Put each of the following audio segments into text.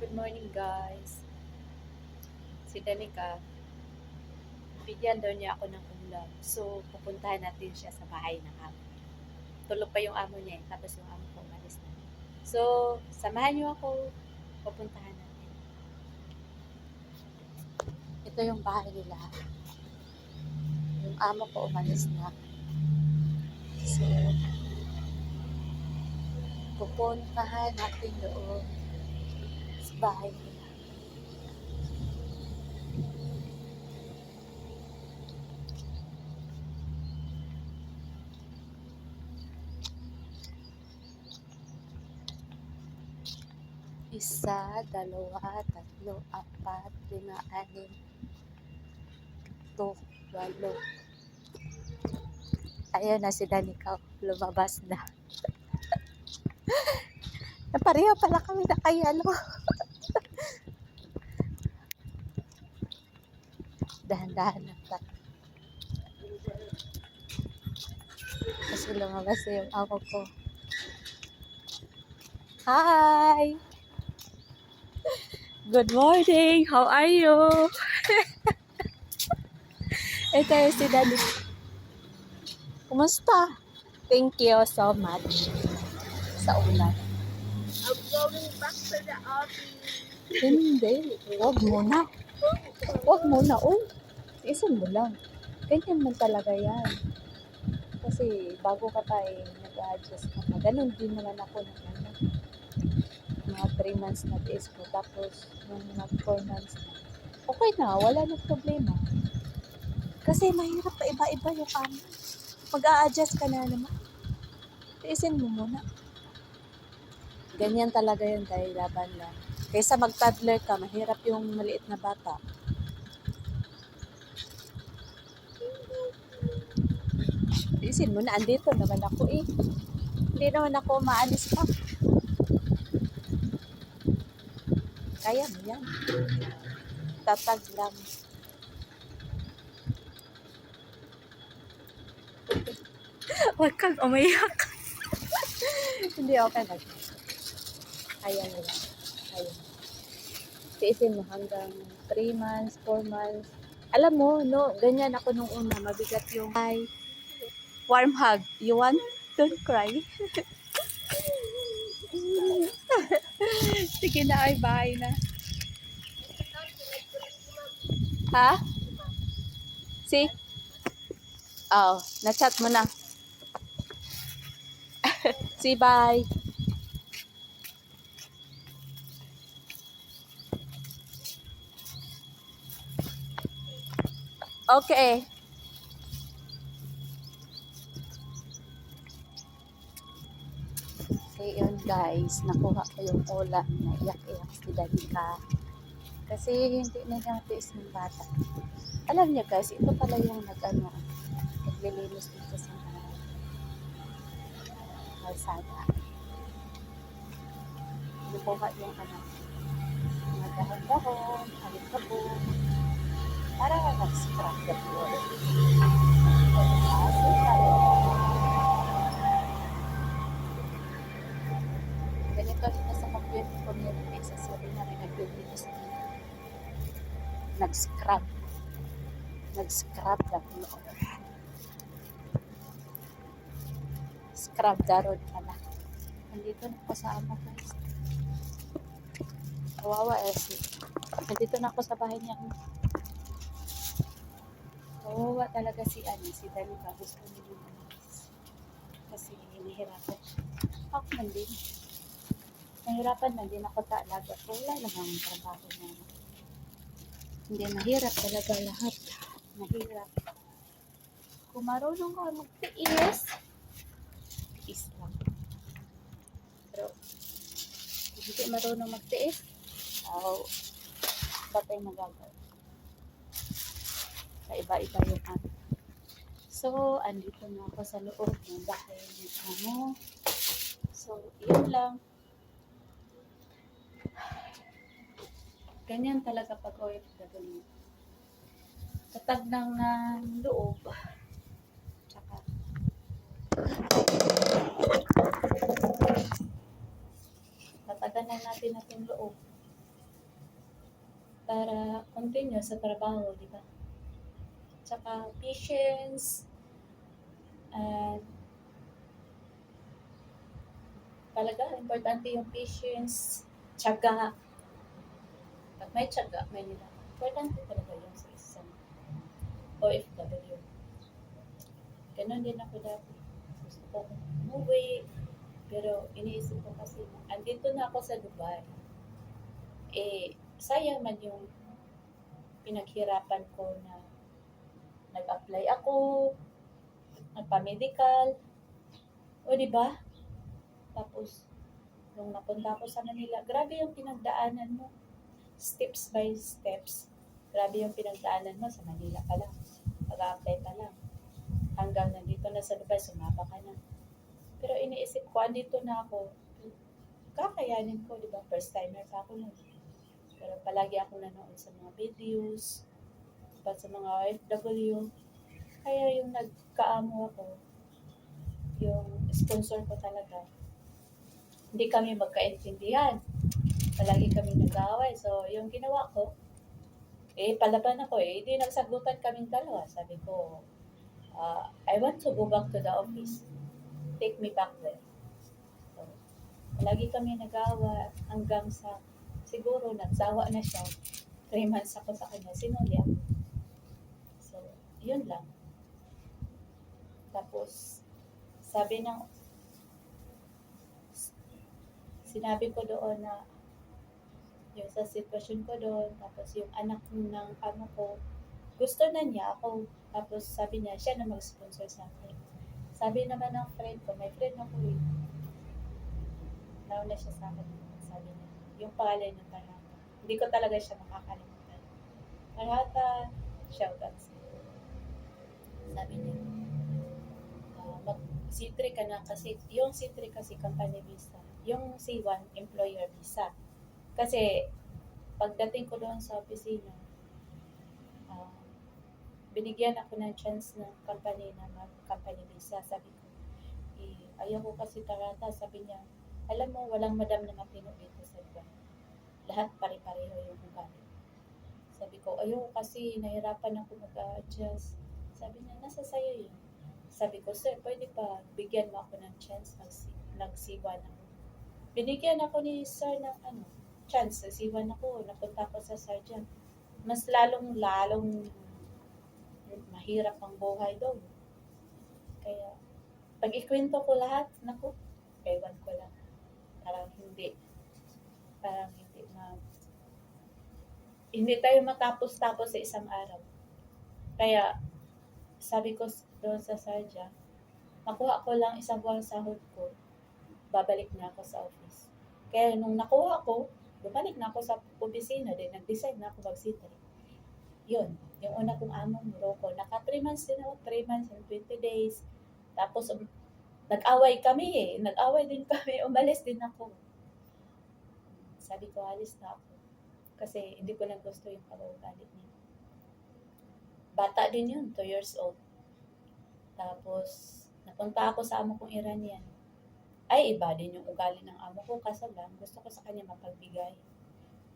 Good morning, guys. Si Danica, bigyan daw niya ako ng ulam. So, pupuntahan natin siya sa bahay ng amo. Tulog pa yung amo niya, tapos yung amo ko umalis na. So, samahan niyo ako. Pupuntahan natin. Ito yung bahay nila. Yung amo ko umalis na. So, pupuntahan natin doon sa bahay nila. Isa, dalawa, tatlo, apat, lima, anim, ito, walo. Ayan na si Danica, lumabas na. Napareho pala kami na kayalo. Dahan-dahan na pa. Kasi lumabas na yung amo ko. Hi! Good morning! How are you? Ito yung si Daddy. Kumusta? Thank you so much sa ulan. I'm going back to the office. Hindi. Huwag muna. Huwag muna. Uy, isin mo lang. Ganyan man talaga yan. Kasi bago ka pa nag-adjust ka pa. Ganun din naman ako ng mga 3 months na tiis ko. Tapos, nung mag 4 months na, okay na, wala na problema. Kasi mahirap pa iba-iba yung amo. Mag-a-adjust ka na naman. Tiisin mo muna. Ganyan talaga yun dahil laban lang. Kaysa mag-toddler ka, mahirap yung maliit na bata. Tiisin mo na, andito naman ako eh. Hindi naman ako maalis pa. Kaya mo yan. Tatag lang. Huwag kang umayak. Hindi okay na. Kaya mo yan. Kaya. Tiisin mo hanggang 3 months, 4 months. Alam mo, no, ganyan ako nung una. Mabigat yung ay, warm hug. You want? Don't cry. Sige na, ay bye na. Ha? See? Oh, na-chat mo na. See, bye. Okay. So, yun guys. Nakuha ko yung ulam na iyak-iyak si Danica. Kasi hindi na natis ng bata. Alam niya guys, ito pala yung naglilinis dito sa kalsada. Nakuha yung mga dahon-dahon, alikabon, para mag-scrap the floor. Ganito dito sa community, sa sabi na rin naglilinis nag-scrap the floor. Scrub the road pala. Nandito na ako sa amo guys. Kawawa nandito na ako sa bahay niya. Kawawa talaga si Danica. Gusto niya lumalis. Kasi nahihirapan siya. Ako man din. Nahihirapan man din ako talaga. Wala lang ang trabaho na. Hindi, mahirap talaga lahat. Mahirap. Kung marunong ka magtiis, tiis lang. Pero, kung hindi marunong magtiis, batay magagawa. Sa iba-iba yung ano. So, andito na ako sa loob ng bahay ng amo. So, yun lang. Ganyan talaga pag OFW. Tatag ng loob. Tsaka, tatagan na natin loob. para continue sa trabaho, di ba? Tsaka patience, and talaga, importante yung patience, tiyaga. Pag may tiyaga, may nila. Importante talaga yun sa isang OFW. Ganon din ako dati. Gusto ko umuwi, pero iniisip ko kasi, andito na ako sa Dubai. Sayang man yung pinaghirapan ko na nag-apply ako, nagpa-medical, o di ba? Tapos, nung napunta ako sa Manila, grabe yung pinagdaanan mo. Steps by steps. Grabe yung pinagdaanan mo sa Manila pa lang. Pag-apply pa lang. Hanggang nandito na sa Dubai, sumaba ka na. Pero iniisip ko, andito na ako, kakayanin ko, di ba? First timer pa ako nun. Pero palagi ako nanood sa mga videos, pa sa mga OFW. Kaya yung nagkaamo ako, yung sponsor ko talaga, hindi kami magkaintindihan. Palagi kami nag-aaway. So, yung ginawa ko, palaban ako Hindi nagsagutan kaming dalawa. Sabi ko, I want to go back to the office. Take me back there. So, palagi kami nag-aaway hanggang sa siguro nagsawa na siya. 3 months ako sa kanya. Sinuli ako. So, yun lang. Tapos, sinabi ko doon na yung sa sitwasyon ko doon, tapos yung anak ng amo ko, gusto na niya ako. Tapos sabi niya, siya na mag-sponsor sa akin. Sabi naman ng friend ko, may friend ako nauna siya sa akin. Sabi niya, yung pangalan ng Tarhata. Hindi ko talaga siya makakalimutan. Tarhata, shout out sa'yo. Sabi niya, C3 ka na kasi, yung C3 kasi company visa, yung C1 employer visa. Kasi pagdating ko doon sa opisina, binigyan ako ng chance ng company na mag-company visa. Sabi ko, ayaw ko kasi Tarata. Sabi niya, alam mo, walang madam na matino dito sa Dubai. Lahat pare-pareho yung ugali. Sabi ko, ayaw kasi nahirapan ako mag-adjust. Sabi niya, nasa sayo yun. Sabi ko, sir, pwede pa bigyan mo ako ng chance nag-C1 ako. Binigyan ako ni sir ng chance. Nag-C1 ako, napunta ako sa sergeant. Mas lalong mahirap ang buhay doon. Kaya, pag ikwento ko lahat, naku, ewan ko lang. Parang hindi tayo matapos-tapos sa isang araw. Kaya, sabi ko doon sa Sarja, makuha ko lang isang buwang sahod ko, babalik na ako sa office. Kaya nung nakuha ko, bumalik na ako sa opisina din, nag-decide na ako mag-sitri. Yun, yung una kong among Morocco, naka 3 months din ako, 3 months and 20 days. Tapos, nag-away kami nag-away din kami, umalis din ako. Sabi ko, alis na ako. Kasi hindi ko na gusto yung pag-uugali niya. Bata din yun, 2 years old. Tapos, napunta ako sa amo kong Iranian. Ay, iba din yung ugali ng amo ko. Kaso lang, gusto ko sa kanya mapagbigay.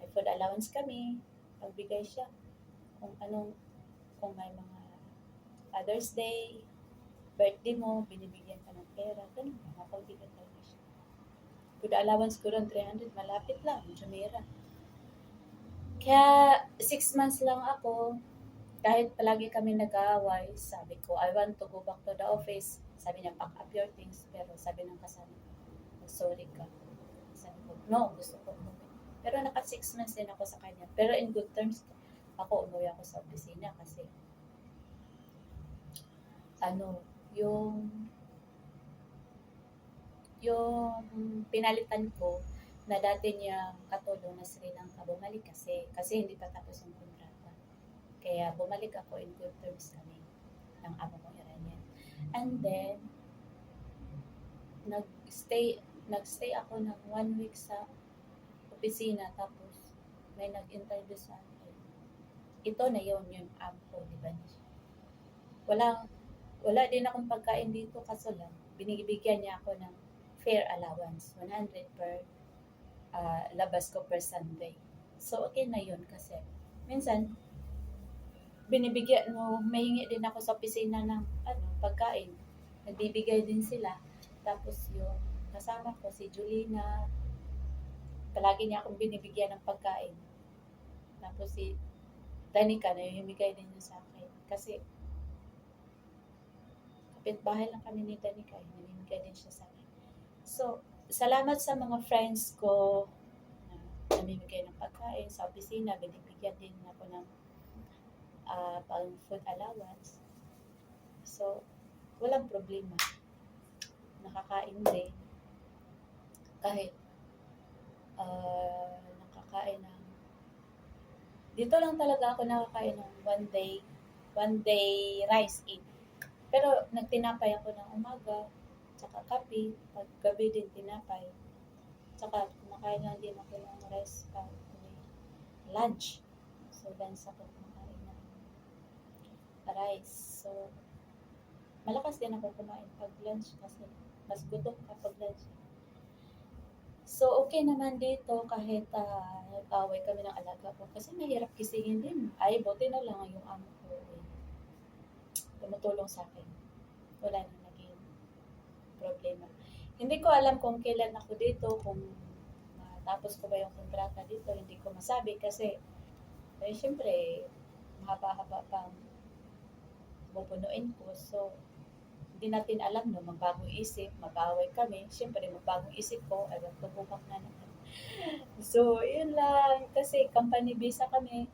May food allowance kami, pagbigay siya. Kung may mga Father's Day, birthday mo, binibigyan ka ng pera, ganun, mapagbigay talaga siya. Food allowance ko ron, 300, malapit lang, Jumeirah. Kaya 6 months lang ako, kahit palagi kami nag-aaway, sabi ko, I want to go back to the office. Sabi niya, pack up your things. Pero sabi ng kasama, sorry ka. Sabi ko, no, gusto ko umuwi. Pero naka 6 months din ako sa kanya. Pero in good terms, ako umuwi ako sa opisina kasi yung pinalitan ko na dati niya katulong na Sri Lanka, bumalik kasi hindi pa tapos yung kontrata. Kaya bumalik ako in good terms kami ng amo kong Iranian. And then, nagstay ako ng 1 week sa opisina, tapos may nag-interview sa akin. Ito na yung amo ko, di ba? Wala din akong pagkain dito, kaso lang, binibigyan niya ako ng fair allowance, 100 per labas ko per Sunday. So, okay na yun kasi minsan, binibigyan mo, mahingi din ako sa opisina ng pagkain. Nagbibigay din sila. Tapos yung kasama ko, si Julina, palagi niya akong binibigyan ng pagkain. Tapos si Danica, namimigay din niya sa akin. Kasi kapitbahay lang kami ni Danica, namimigay din siya sa akin. So, salamat sa mga friends ko na namimigay ng pagkain sa opisina. Binibigyan din ako ng pang food allowance. So, walang problema. Nakakain din. Kahit nakakain ng dito lang talaga ako nakakain ng one day rice eat. Pero nagtinapay ako ng umaga, tsaka kape, pag gabi din tinapay. Tsaka kumakain lang din ako ng rice lunch. So, lunch ako kumakain ng rice. So, malakas din ako kumain pag lunch kasi mas gutom kapag lunch. So, okay naman dito kahit nag-away kami ng alaga ko. Kasi mahirap gisingin din. Ay, buti na lang yung amo ko tumutulong sa akin. Wala nang naging problema. Hindi ko alam kung kailan ako dito, kung matapos ko ba yung kontrata dito. Hindi ko masabi kasi, syempre, mahaba-haba pang pupunuin ko. So, hindi natin alam no, magbagong isip, mag-away kami. Siyempre, magbagong isip ko, ay magtubukak na naman. So, yun lang. Kasi company visa kami.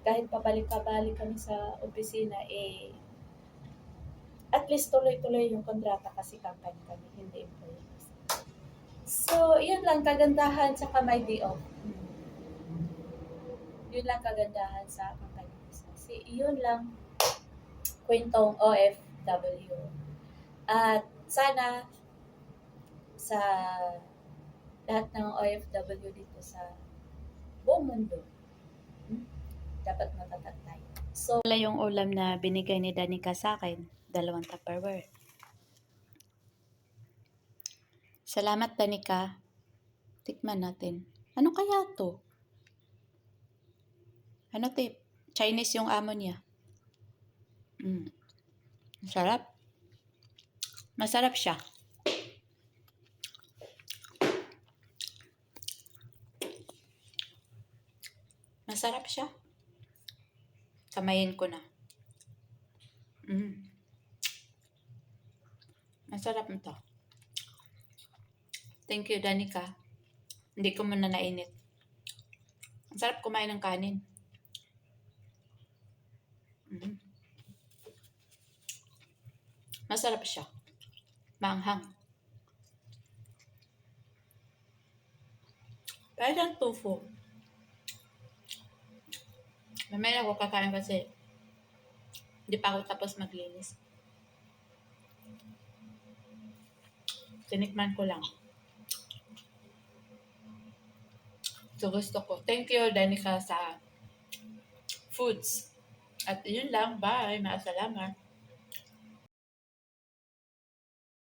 Kahit pabalik-pabalik kami sa opisina, at least tuloy-tuloy yung kontrata kasi company kami, hindi employees. So, yun lang kagandahan sa may day off. Yun lang kagandahan sa company visa. Yun lang kwentong OFW. At sana sa lahat ng OFW dito sa buong mundo, dapat matatag tayo. So, wala yung ulam na binigay ni Danica sa akin, 2 Tupperware. Salamat, Danica. Tikman natin. Ano kaya to? Ano tip? Chinese yung amo niya. Masarap. Masarap siya. Masarap siya. Kamayin ko na. Masarap nito. Thank you, Danica. Hindi ko muna nainit. Ang sarap kumain ng kanin. Masarap siya. Maanghang. Parang tofu. Mamaya ako kakain kasi hindi pa ako tapos maglinis. Tinikman ko lang. So gusto ko. Thank you, Danica, sa foods. At yun lang. Bye. Maasalamat.